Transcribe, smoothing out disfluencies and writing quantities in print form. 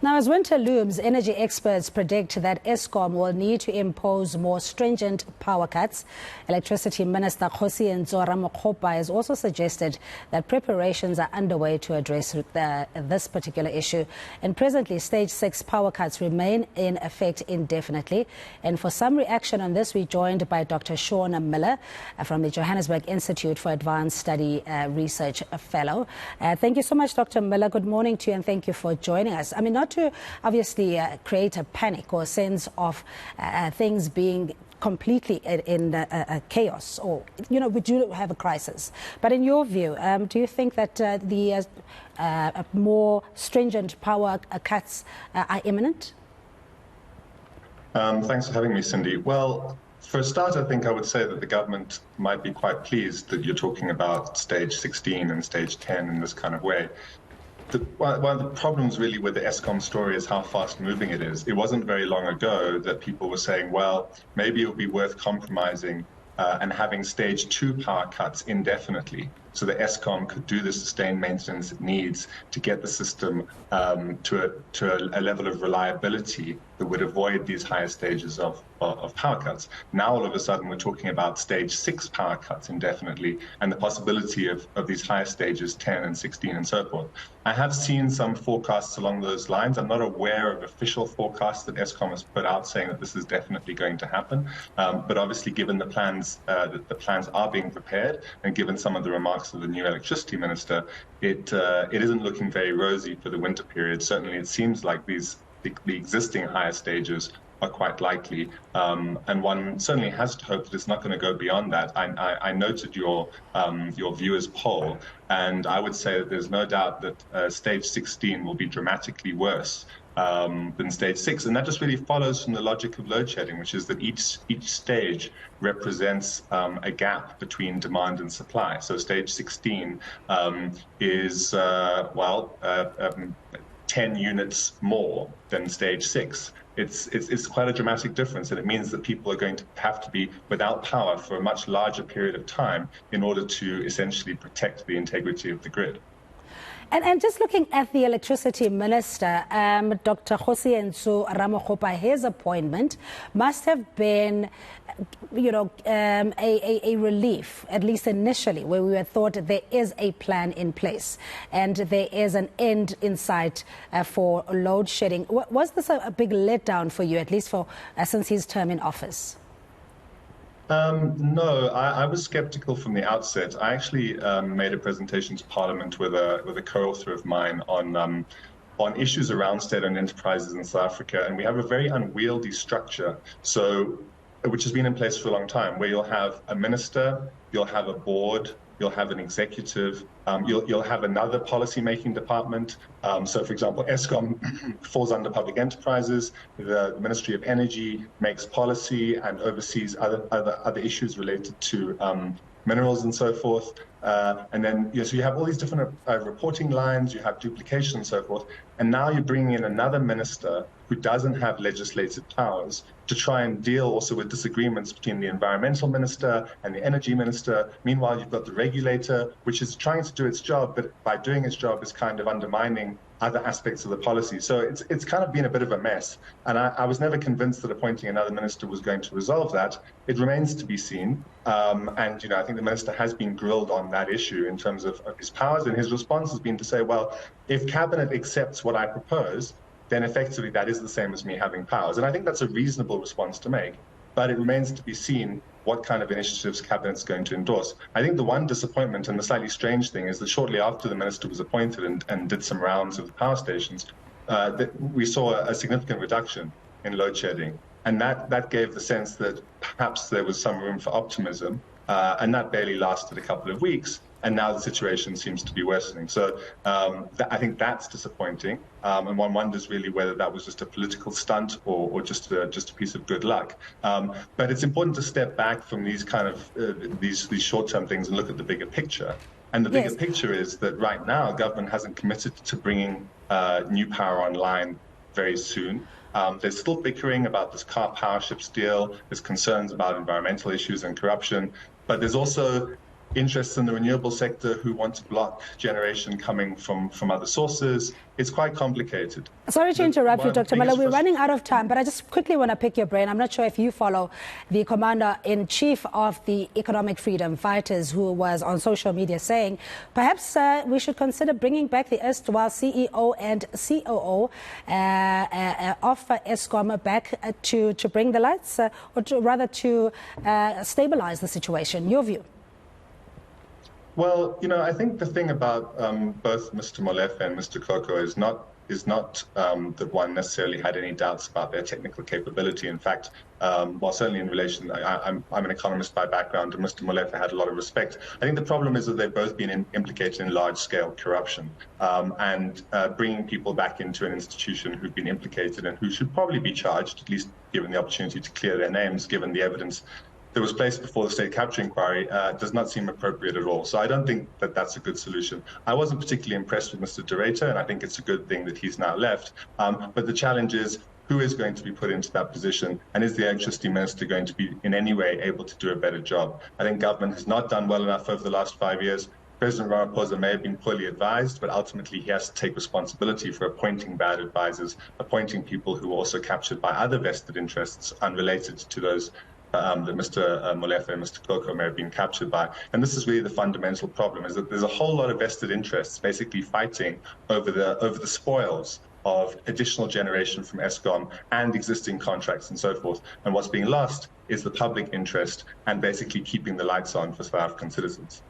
Now, as winter looms, energy experts predict that Eskom will need to impose more stringent power cuts. Electricity Minister Kgosientsho Ramokgopa has also suggested that preparations are underway to address this particular issue. And presently, stage 6 power cuts remain in effect indefinitely. And for some reaction on this, we're joined by Dr Sean Muller from the Johannesburg Institute for Advanced Study Research Fellow. Thank you so much, Dr Muller. Good morning to you, and thank you for joining us. I mean, not to obviously create a panic or a sense of things being completely in chaos, or, you know, we do have a crisis. But in your view, do you think that the more stringent power cuts are imminent? Thanks for having me, Cindy. Well, for a start, I think I would say that the government might be quite pleased that you're talking about stage 16 and stage 10 in this kind of way. One of the problems really with the Eskom story is how fast moving it is. It wasn't very long ago that people were saying, well, maybe it would be worth compromising and having stage 2 power cuts indefinitely, so that Eskom could do the sustained maintenance it needs to get the system to a level of reliability that would avoid these higher stages of power cuts. Now, all of a sudden, we're talking about stage 6 power cuts indefinitely, and the possibility of these higher stages 10 and 16 and so forth. I have seen some forecasts along those lines. I'm not aware of official forecasts that Eskom has put out saying that this is definitely going to happen. But obviously, given the plans that the plans are being prepared, and given some of the remarks of the new electricity minister, it isn't looking very rosy for the winter period. Certainly, it seems like the existing higher stages are quite likely, and one certainly has to hope that it's not going to go beyond that. I noted your viewers' poll, and I would say that there's no doubt that stage 16 will be dramatically worse than stage 6, and that just really follows from the logic of load shedding, which is that each stage represents a gap between demand and supply. So stage 16 is 10 units more than stage 6. It's quite a dramatic difference, and it means that people are going to have to be without power for a much larger period of time in order to essentially protect the integrity of the grid. And just looking at the electricity minister, Dr Kgosientsho Ramokgopa, his appointment must have been, you know, a relief, at least initially, where we had thought there is a plan in place and there is an end in sight for load shedding. Was this a big letdown for you, at least for since his term in office? No, I was skeptical from the outset. I actually made a presentation to Parliament with a co-author of mine on issues around state-owned enterprises in South Africa, and we have a very unwieldy structure, which has been in place for a long time, where you'll have a minister, you'll have a board, you'll have an executive, you'll have another policy-making department. So, for example, Eskom falls under public enterprises. The Ministry of Energy makes policy and oversees other issues related to minerals and so forth. And then, so you have all these different reporting lines, you have duplication and so forth. And now you're bringing in another minister who doesn't have legislative powers to try and deal also with disagreements between the environmental minister and the energy minister. Meanwhile, you've got the regulator, which is trying to do its job, but by doing its job is kind of undermining other aspects of the policy. So it's kind of been a bit of a mess. And I was never convinced that appointing another minister was going to resolve that. It remains to be seen. And, you know, I think the minister has been grilled on that issue in terms of his powers. And his response has been to say, well, if cabinet accepts what I propose, then effectively that is the same as me having powers. And I think that's a reasonable response to make. But it remains to be seen what kind of initiatives Cabinet's going to endorse. I think the one disappointment and the slightly strange thing is that shortly after the minister was appointed and did some rounds of the power stations, that we saw a significant reduction in load shedding. And that gave the sense that perhaps there was some room for optimism, and that barely lasted a couple of weeks. And now the situation seems to be worsening. So I think that's disappointing. And one wonders really whether that was just a political stunt or just a piece of good luck. But it's important to step back from these kind of these short-term things and look at the bigger picture. And the bigger picture is that right now, government hasn't committed to bringing new power online very soon. There's still bickering about this car power ships deal. There's concerns about environmental issues and corruption. But there's also interests in the renewable sector who want to block generation coming from other sources. It's quite complicated. Sorry to interrupt you, Dr. Muller. We're running out of time, but I just quickly want to pick your brain. I'm not sure if you follow the Commander-in-Chief of the Economic Freedom Fighters, who was on social media saying perhaps we should consider bringing back the erstwhile CEO and COO of Eskom back to bring the lights, or rather to stabilize the situation. Your view? Well, I think the thing about both Mr. Molefe and Mr. Koko is not that one necessarily had any doubts about their technical capability. In fact, well, certainly in relation, I'm an economist by background, and Mr. Molefe had a lot of respect. I think the problem is that they've both been implicated in large-scale corruption, and bringing people back into an institution who've been implicated and who should probably be charged, at least given the opportunity to clear their names, given the evidence that was placed before the state capture inquiry, does not seem appropriate at all. So I don't think that that's a good solution. I wasn't particularly impressed with Mr. Derrida, and I think it's a good thing that he's now left. But the challenge is, who is going to be put into that position, and is the electricity minister going to be in any way able to do a better job? I think government has not done well enough over the last 5 years. President Ramaphosa may have been poorly advised, but ultimately he has to take responsibility for appointing bad advisors, appointing people who were also captured by other vested interests unrelated to those that Mr. Molefe and Mr. Koko may have been captured by. And this is really the fundamental problem, is that there's a whole lot of vested interests basically fighting over the spoils of additional generation from Eskom and existing contracts and so forth. And what's being lost is the public interest and basically keeping the lights on for South African citizens.